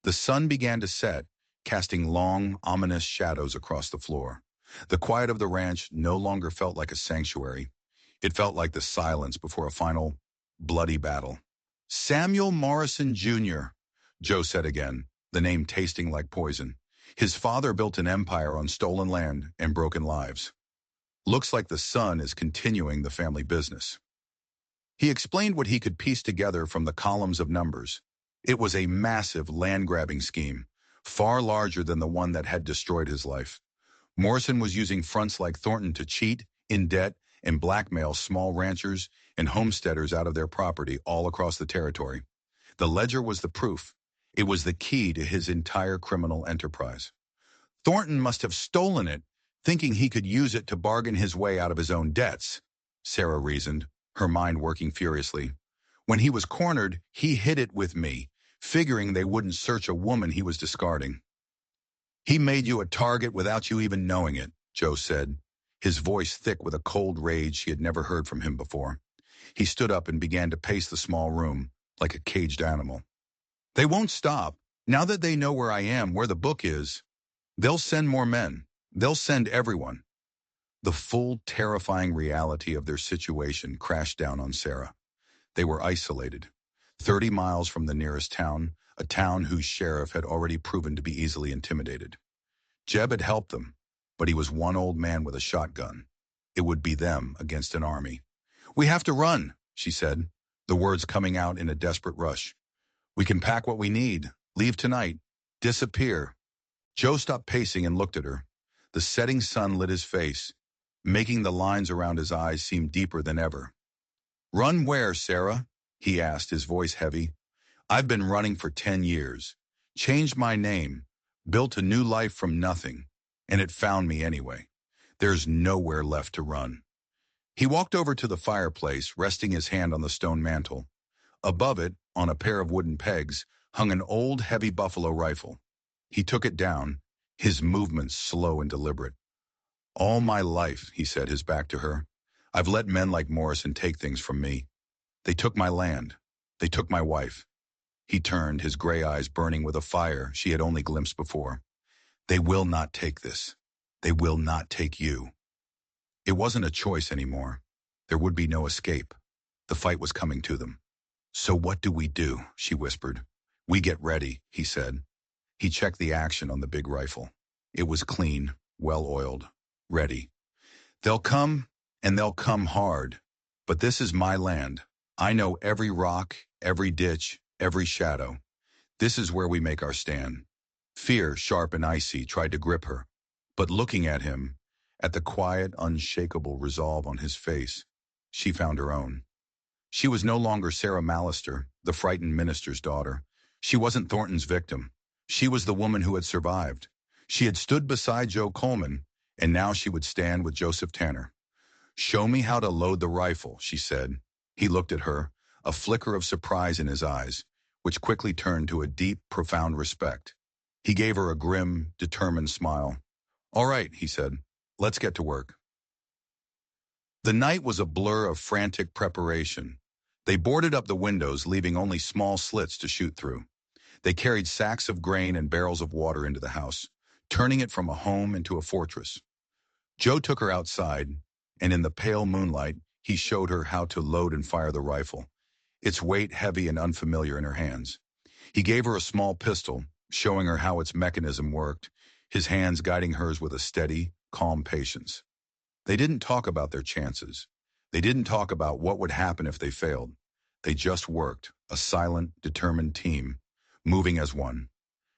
The sun began to set, casting long, ominous shadows across the floor. The quiet of the ranch no longer felt like a sanctuary. It felt like the silence before a final, bloody battle. Samuel Morrison, Jr., Joe said again, the name tasting like poison. His father built an empire on stolen land and broken lives. Looks like the son is continuing the family business. He explained what he could piece together from the columns of numbers. It was a massive land-grabbing scheme, far larger than the one that had destroyed his life. Morrison was using fronts like Thornton to cheat, in debt, and blackmail small ranchers and homesteaders out of their property all across the territory. The ledger was the proof. It was the key to his entire criminal enterprise. Thornton must have stolen it, thinking he could use it to bargain his way out of his own debts, Sarah reasoned, her mind working furiously. When he was cornered, he hid it with me, figuring they wouldn't search a woman he was discarding. He made you a target without you even knowing it, Joe said, his voice thick with a cold rage she had never heard from him before. He stood up and began to pace the small room, like a caged animal. They won't stop. Now that they know where I am, where the book is, they'll send more men. They'll send everyone. The full, terrifying reality of their situation crashed down on Sarah. They were isolated, 30 miles from the nearest town, a town whose sheriff had already proven to be easily intimidated. Jeb had helped them, but he was one old man with a shotgun. It would be them against an army. We have to run, she said, the words coming out in a desperate rush. We can pack what we need, leave tonight, disappear. Joe stopped pacing and looked at her. The setting sun lit his face, making the lines around his eyes seem deeper than ever. Run where, Sarah? He asked, his voice heavy. I've been running for 10 years. Changed my name, built a new life from nothing, and it found me anyway. There's nowhere left to run. He walked over to the fireplace, resting his hand on the stone mantel. Above it, on a pair of wooden pegs, hung an old, heavy buffalo rifle. He took it down, his movements slow and deliberate. All my life, he said, his back to her, I've let men like Morrison take things from me. They took my land. They took my wife. He turned, his gray eyes burning with a fire she had only glimpsed before. They will not take this. They will not take you. It wasn't a choice anymore. There would be no escape. The fight was coming to them. So what do we do? She whispered. We get ready, he said. He checked the action on the big rifle. It was clean, well-oiled, ready. They'll come, and they'll come hard. But this is my land. I know every rock, every ditch, every shadow. This is where we make our stand. Fear, sharp and icy, tried to grip her. But looking at him, at the quiet, unshakable resolve on his face, she found her own. She was no longer Sarah Mallister, the frightened minister's daughter. She wasn't Thornton's victim. She was the woman who had survived. She had stood beside Joe Coleman, and now she would stand with Joseph Tanner. Show me how to load the rifle, she said. He looked at her, a flicker of surprise in his eyes, which quickly turned to a deep, profound respect. He gave her a grim, determined smile. All right, he said, let's get to work. The night was a blur of frantic preparation. They boarded up the windows, leaving only small slits to shoot through. They carried sacks of grain and barrels of water into the house, turning it from a home into a fortress. Joe took her outside, and in the pale moonlight, he showed her how to load and fire the rifle, its weight heavy and unfamiliar in her hands. He gave her a small pistol, showing her how its mechanism worked, his hands guiding hers with a steady, calm patience. They didn't talk about their chances. They didn't talk about what would happen if they failed. They just worked, a silent, determined team, moving as one.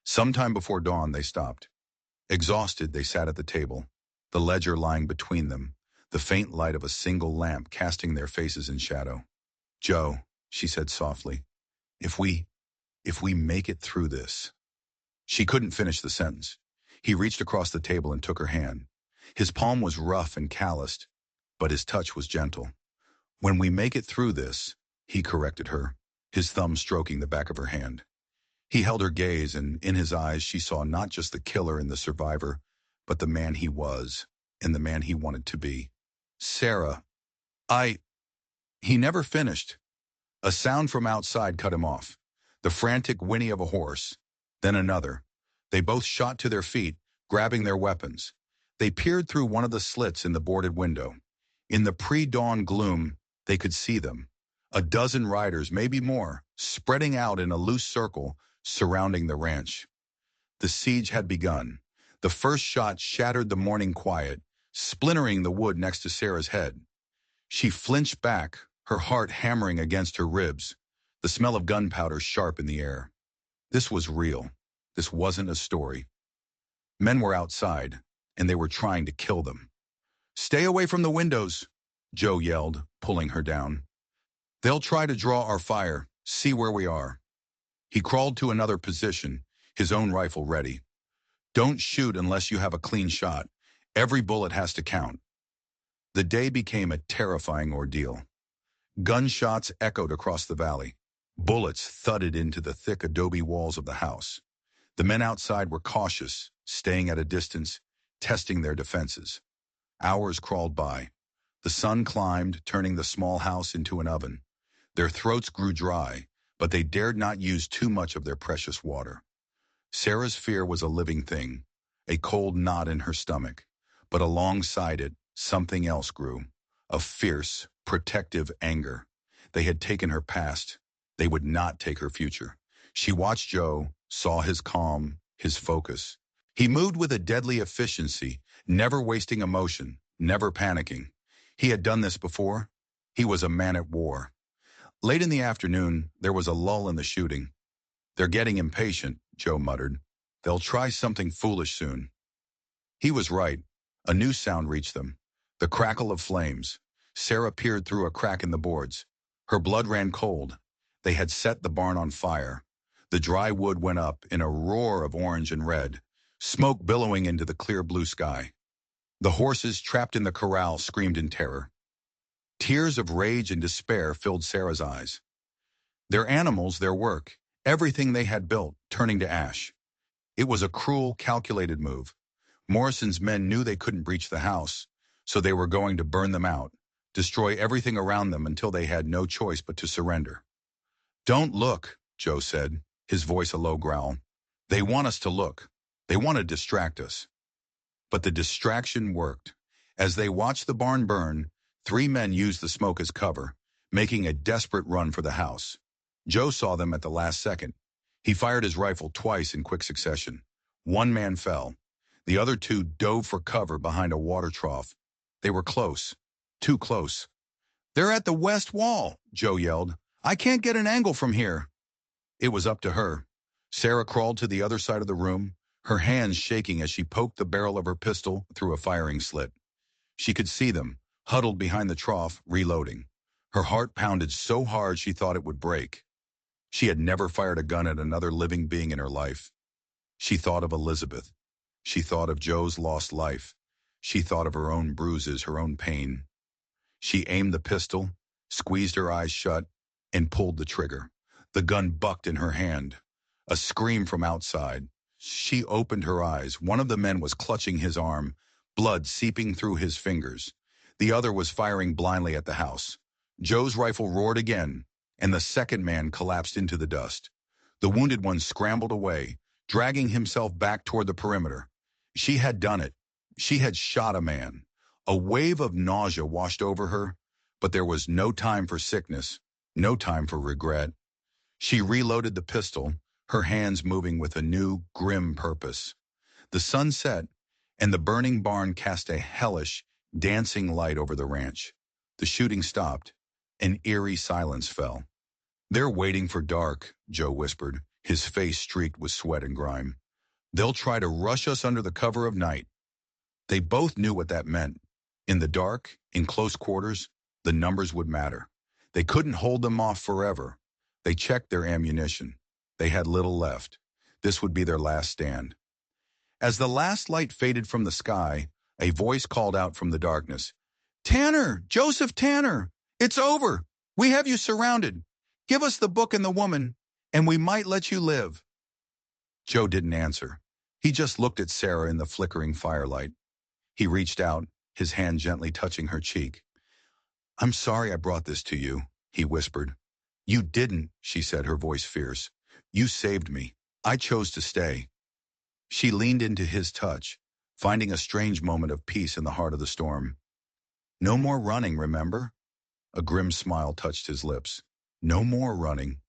Sometime before dawn, they stopped. Exhausted, they sat at the table, the ledger lying between them, the faint light of a single lamp casting their faces in shadow. Joe, she said softly, if we make it through this. She couldn't finish the sentence. He reached across the table and took her hand. His palm was rough and calloused. but his touch was gentle. "When we make it through this," he corrected her, his thumb stroking the back of her hand. He held her gaze, and in his eyes she saw not just the killer and the survivor, but the man he was, and the man he wanted to be. "Sarah, I—" He never finished. A sound from outside cut him off. The frantic whinny of a horse. Then another. They both shot to their feet, grabbing their weapons. They peered through one of the slits in the boarded window. In the pre-dawn gloom, they could see them. A dozen riders, maybe more, spreading out in a loose circle, surrounding the ranch. The siege had begun. The first shot shattered the morning quiet, splintering the wood next to Sarah's head. She flinched back, her heart hammering against her ribs, the smell of gunpowder sharp in the air. This was real. This wasn't a story. Men were outside, and they were trying to kill them. "Stay away from the windows," Joe yelled, pulling her down. "They'll try to draw our fire, see where we are." He crawled to another position, his own rifle ready. "Don't shoot unless you have a clean shot. Every bullet has to count." The day became a terrifying ordeal. Gunshots echoed across the valley. Bullets thudded into the thick adobe walls of the house. The men outside were cautious, staying at a distance, testing their defenses. Hours crawled by. The sun climbed, turning the small house into an oven. Their throats grew dry, but they dared not use too much of their precious water. Sarah's fear was a living thing, a cold knot in her stomach. But alongside it, something else grew, a fierce, protective anger. They had taken her past. They would not take her future. She watched Joe, saw his calm, his focus. He moved with a deadly efficiency, never wasting emotion, never panicking. He had done this before. He was a man at war. Late in the afternoon, there was a lull in the shooting. "They're getting impatient," Joe muttered. "They'll try something foolish soon." He was right. A new sound reached them. The crackle of flames. Sarah peered through a crack in the boards. Her blood ran cold. They had set the barn on fire. The dry wood went up in a roar of orange and red, smoke billowing into the clear blue sky. The horses trapped in the corral screamed in terror. Tears of rage and despair filled Sarah's eyes. Their animals, their work, everything they had built, turning to ash. It was a cruel, calculated move. Morrison's men knew they couldn't breach the house, so they were going to burn them out, destroy everything around them until they had no choice but to surrender. "Don't look," Joe said, his voice a low growl. "They want us to look. They want to distract us." But the distraction worked. As they watched the barn burn, 3 men used the smoke as cover, making a desperate run for the house. Joe saw them at the last second. He fired his rifle twice in quick succession. 1 man fell. The other 2 dove for cover behind a water trough. They were close. Too close. "They're at the west wall," Joe yelled. "I can't get an angle from here." It was up to her. Sarah crawled to the other side of the room, her hands shaking as she poked the barrel of her pistol through a firing slit. She could see them, huddled behind the trough, reloading. Her heart pounded so hard she thought it would break. She had never fired a gun at another living being in her life. She thought of Elizabeth. She thought of Joe's lost life. She thought of her own bruises, her own pain. She aimed the pistol, squeezed her eyes shut, and pulled the trigger. The gun bucked in her hand. A scream from outside. She opened her eyes. One of the men was clutching his arm, blood seeping through his fingers. The other was firing blindly at the house. Joe's rifle roared again, and the second man collapsed into the dust. The wounded one scrambled away, dragging himself back toward the perimeter. She had done it. She had shot a man. A wave of nausea washed over her, but there was no time for sickness, no time for regret. She reloaded the pistol, her hands moving with a new, grim purpose. The sun set, and the burning barn cast a hellish, dancing light over the ranch. The shooting stopped. An eerie silence fell. "They're waiting for dark," Joe whispered, his face streaked with sweat and grime. "They'll try to rush us under the cover of night." They both knew what that meant. In the dark, in close quarters, the numbers would matter. They couldn't hold them off forever. They checked their ammunition. They had little left. This would be their last stand. As the last light faded from the sky, a voice called out from the darkness, Tanner! Joseph Tanner! It's over! We have you surrounded. Give us the book and the woman, and we might let you live." Joe didn't answer. He just looked at Sarah in the flickering firelight. He reached out, his hand gently touching her cheek. "I'm sorry I brought this to you," he whispered. "You didn't," she said, her voice fierce. "You saved me. I chose to stay." She leaned into his touch, finding a strange moment of peace in the heart of the storm. "No more running, remember?" A grim smile touched his lips. "No more running."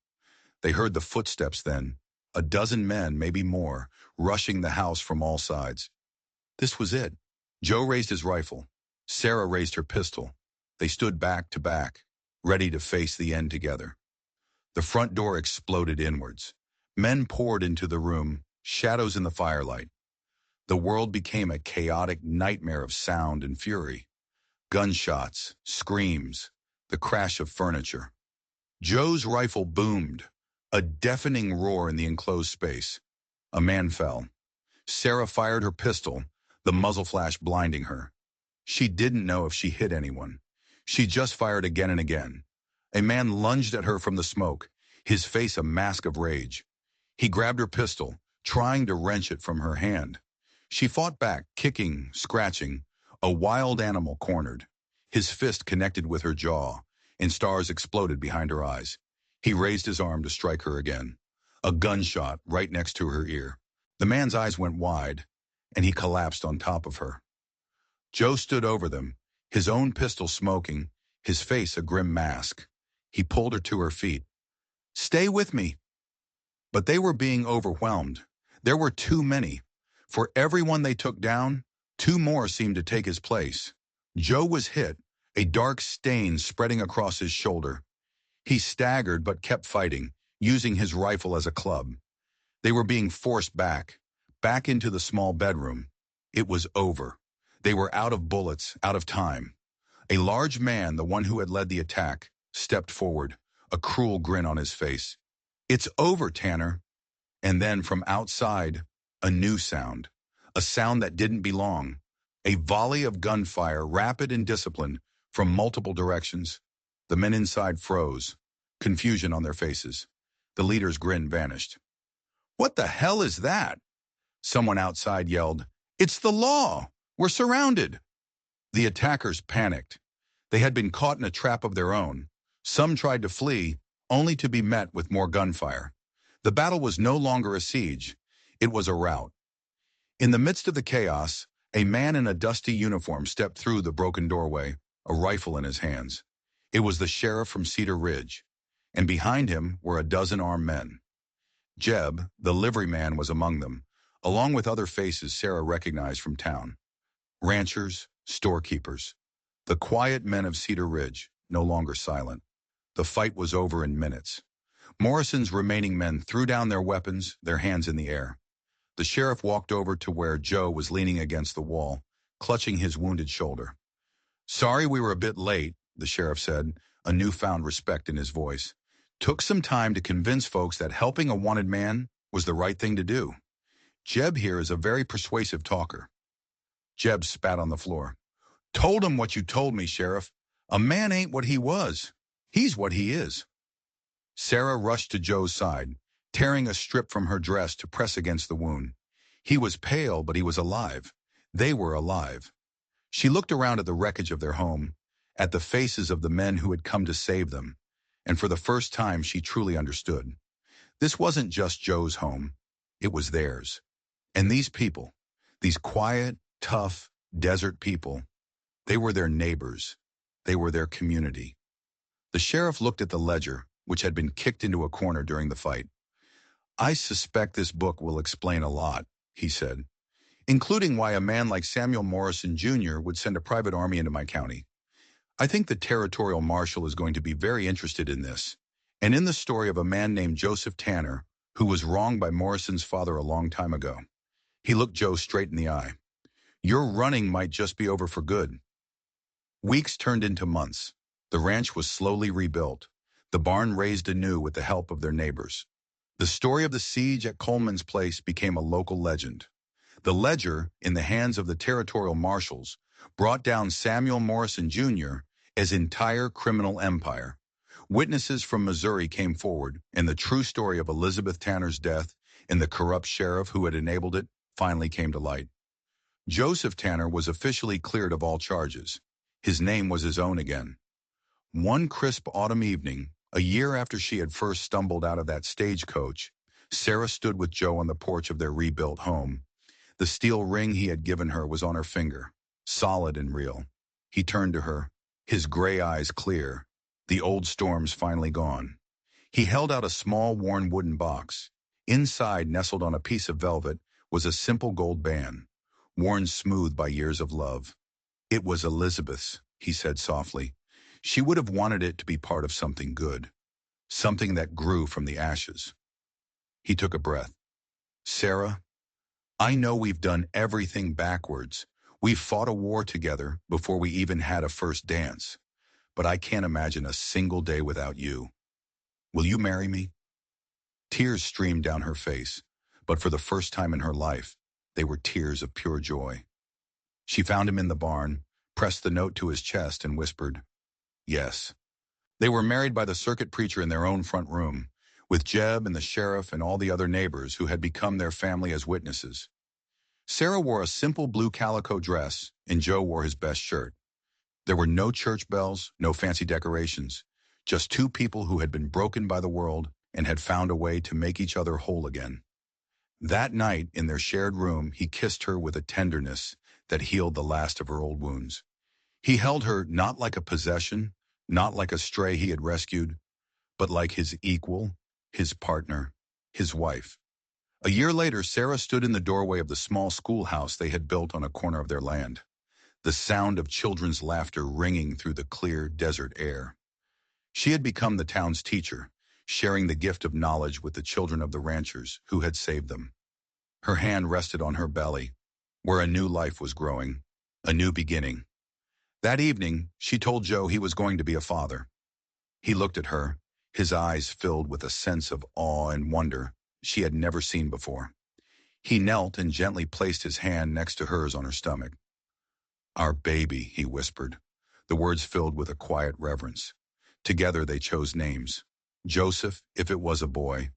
They heard the footsteps then, a dozen men, maybe more, rushing the house from all sides. This was it. Joe raised his rifle. Sarah raised her pistol. They stood back to back, ready to face the end together. The front door exploded inwards. Men poured into the room, shadows in the firelight. The world became a chaotic nightmare of sound and fury. Gunshots, screams, the crash of furniture. Joe's rifle boomed, a deafening roar in the enclosed space. A man fell. Sarah fired her pistol, the muzzle flash blinding her. She didn't know if she hit anyone. She just fired again and again. A man lunged at her from the smoke, his face a mask of rage. He grabbed her pistol, trying to wrench it from her hand. She fought back, kicking, scratching, a wild animal cornered. His fist connected with her jaw, and stars exploded behind her eyes. He raised his arm to strike her again. A gunshot right next to her ear. The man's eyes went wide, and he collapsed on top of her. Joe stood over them, his own pistol smoking, his face a grim mask. He pulled her to her feet. "Stay with me." But they were being overwhelmed. There were too many. For everyone they took down, two more seemed to take his place. Joe was hit, a dark stain spreading across his shoulder. He staggered but kept fighting, using his rifle as a club. They were being forced back into the small bedroom. It was over. They were out of bullets, out of time. A large man, the one who had led the attack, stepped forward, a cruel grin on his face. "It's over, Tanner." And then from outside, a new sound. A sound that didn't belong. A volley of gunfire, rapid and disciplined, from multiple directions. The men inside froze, confusion on their faces. The leader's grin vanished. "What the hell is that?" Someone outside yelled. "It's the law! We're surrounded!" The attackers panicked. They had been caught in a trap of their own. Some tried to flee, only to be met with more gunfire. The battle was no longer a siege. It was a rout. In the midst of the chaos, a man in a dusty uniform stepped through the broken doorway, a rifle in his hands. It was the sheriff from Cedar Ridge, and behind him were a dozen armed men. Jeb, the liveryman, was among them, along with other faces Sarah recognized from town. Ranchers, storekeepers. The quiet men of Cedar Ridge, no longer silent. The fight was over in minutes. Morrison's remaining men threw down their weapons, their hands in the air. The sheriff walked over to where Joe was leaning against the wall, clutching his wounded shoulder. "Sorry we were a bit late," the sheriff said, a newfound respect in his voice. "Took some time to convince folks that helping a wanted man was the right thing to do. Jeb here is a very persuasive talker." Jeb spat on the floor. "Told him what you told me, Sheriff. A man ain't what he was. He's what he is." Sarah rushed to Joe's side, tearing a strip from her dress to press against the wound. He was pale, but he was alive. They were alive. She looked around at the wreckage of their home, at the faces of the men who had come to save them, and for the first time she truly understood. This wasn't just Joe's home. It was theirs. And these people, these quiet, tough, desert people, they were their neighbors. They were their community. The sheriff looked at the ledger, which had been kicked into a corner during the fight. "I suspect this book will explain a lot," he said, "including why a man like Samuel Morrison Jr. would send a private army into my county. I think the territorial marshal is going to be very interested in this, and in the story of a man named Joseph Tanner, who was wronged by Morrison's father a long time ago." He looked Joe straight in the eye. "Your running might just be over for good." Weeks turned into months. The ranch was slowly rebuilt, the barn raised anew with the help of their neighbors. The story of the siege at Coleman's place became a local legend. The ledger, in the hands of the territorial marshals, brought down Samuel Morrison Jr. as entire criminal empire. Witnesses from Missouri came forward, and the true story of Elizabeth Tanner's death and the corrupt sheriff who had enabled it finally came to light. Joseph Tanner was officially cleared of all charges. His name was his own again. One crisp autumn evening, a year after she had first stumbled out of that stagecoach, Sarah stood with Joe on the porch of their rebuilt home. The steel ring he had given her was on her finger, solid and real. He turned to her, his gray eyes clear, the old storms finally gone. He held out a small, worn wooden box. Inside, nestled on a piece of velvet, was a simple gold band, worn smooth by years of love. It was Elizabeth's, he said softly. She would have wanted it to be part of something good, something that grew from the ashes. He took a breath. Sarah, I know we've done everything backwards. We've fought a war together before we even had a first dance. But I can't imagine a single day without you. Will you marry me? Tears streamed down her face, but for the first time in her life, they were tears of pure joy. She found him in the barn, pressed the note to his chest, and whispered, yes. They were married by the circuit preacher in their own front room, with Jeb and the sheriff and all the other neighbors who had become their family as witnesses. Sarah wore a simple blue calico dress, and Joe wore his best shirt. There were no church bells, no fancy decorations, just two people who had been broken by the world and had found a way to make each other whole again. That night, in their shared room, he kissed her with a tenderness that healed the last of her old wounds. He held her not like a possession, not like a stray he had rescued, but like his equal, his partner, his wife. A year later, Sarah stood in the doorway of the small schoolhouse they had built on a corner of their land, the sound of children's laughter ringing through the clear desert air. She had become the town's teacher, sharing the gift of knowledge with the children of the ranchers who had saved them. Her hand rested on her belly, where a new life was growing, a new beginning. That evening, she told Joe he was going to be a father. He looked at her, his eyes filled with a sense of awe and wonder she had never seen before. He knelt and gently placed his hand next to hers on her stomach. Our baby, he whispered, the words filled with a quiet reverence. Together they chose names. Joseph, if it was a boy,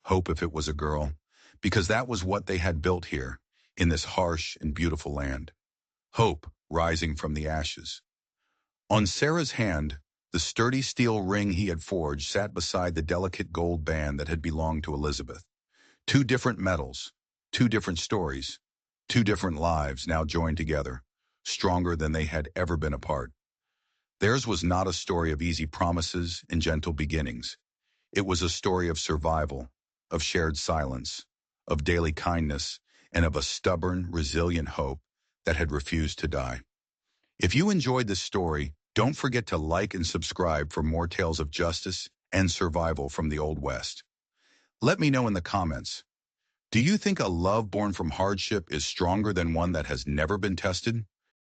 Hope if it was a girl, because that was what they had built here, in this harsh and beautiful land. Hope rising from the ashes. On Sarah's hand, the sturdy steel ring he had forged sat beside the delicate gold band that had belonged to Elizabeth. Two different metals, two different stories, two different lives now joined together, stronger than they had ever been apart. Theirs was not a story of easy promises and gentle beginnings. It was a story of survival, of shared silence, of daily kindness, and of a stubborn, resilient hope that had refused to die. If you enjoyed this story, don't forget to like and subscribe for more tales of justice and survival from the Old West. Let me know in the comments, do you think a love born from hardship is stronger than one that has never been tested?